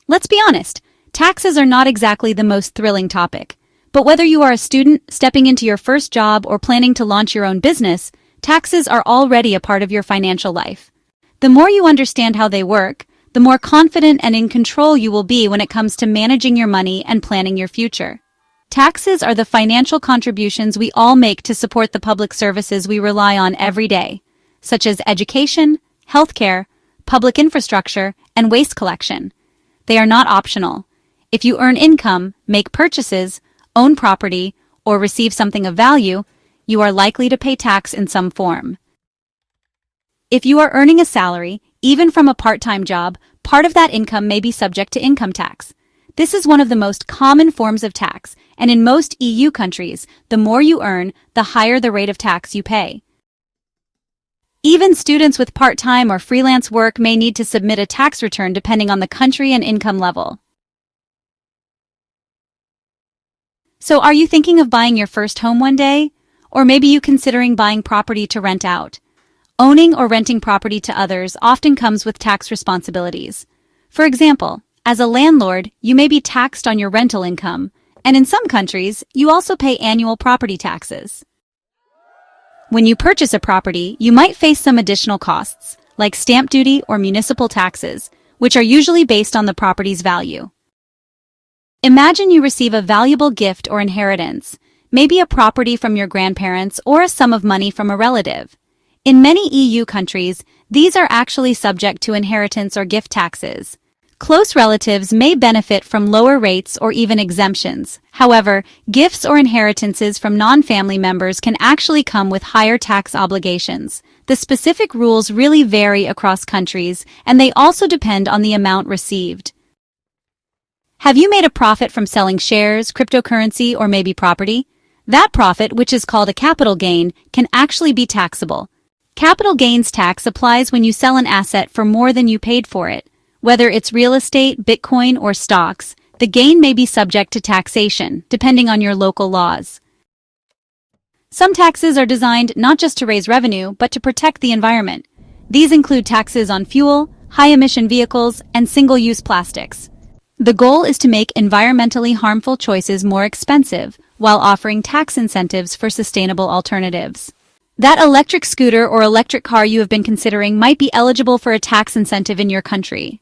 Let's be honest, taxes are not exactly the most thrilling topic. But whether you are a student, stepping into your first job, or planning to launch your own business, taxes are already a part of your financial life. The more you understand how they work, the more confident and in control you will be when it comes to managing your money and planning your future. Taxes are the financial contributions we all make to support the public services we rely on every day, such as education, healthcare, public infrastructure, and waste collection. They are not optional. If you earn income, make purchases, own property, or receive something of value, you are likely to pay tax in some form. If you are earning a salary, even from a part-time job, part of that income may be subject to income tax. This is one of the most common forms of tax, and in most EU countries, the more you earn, the higher the rate of tax you pay. Even students with part-time or freelance work may need to submit a tax return depending on the country and income level. So are you thinking of buying your first home one day? Or maybe you considering buying property to rent out? Owning or renting property to others often comes with tax responsibilities. For example, as a landlord, you may be taxed on your rental income, and in some countries, you also pay annual property taxes. When you purchase a property, you might face some additional costs, like stamp duty or municipal taxes, which are usually based on the property's value. Imagine you receive a valuable gift or inheritance, maybe a property from your grandparents or a sum of money from a relative. In many EU countries, these are actually subject to inheritance or gift taxes. Close relatives may benefit from lower rates or even exemptions. However, gifts or inheritances from non-family members can actually come with higher tax obligations. The specific rules really vary across countries, and they also depend on the amount received. Have you made a profit from selling shares, cryptocurrency, or maybe property? That profit, which is called a capital gain, can actually be taxable. Capital gains tax applies when you sell an asset for more than you paid for it. Whether it's real estate, Bitcoin, or stocks, the gain may be subject to taxation, depending on your local laws. Some taxes are designed not just to raise revenue, but to protect the environment. These include taxes on fuel, high-emission vehicles, and single-use plastics. The goal is to make environmentally harmful choices more expensive, while offering tax incentives for sustainable alternatives. That electric scooter or electric car you have been considering might be eligible for a tax incentive in your country.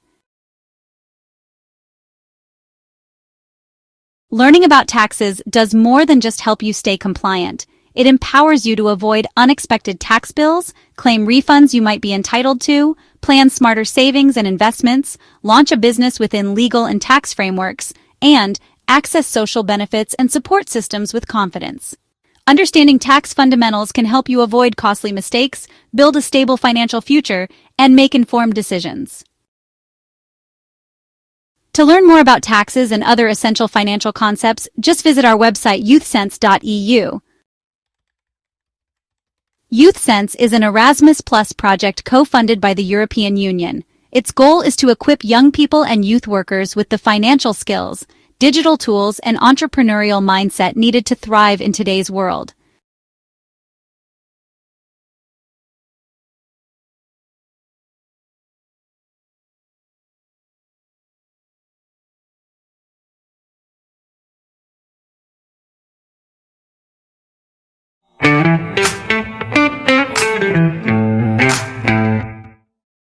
Learning about taxes does more than just help you stay compliant. It empowers you to avoid unexpected tax bills, claim refunds you might be entitled to, plan smarter savings and investments, launch a business within legal and tax frameworks, and access social benefits and support systems with confidence. Understanding tax fundamentals can help you avoid costly mistakes, build a stable financial future, and make informed decisions. To learn more about taxes and other essential financial concepts, just visit our website youthsense.eu. YouthSense is an Erasmus Plus project co-funded by the European Union. Its goal is to equip young people and youth workers with the financial skills, digital tools, and entrepreneurial mindset needed to thrive in today's world.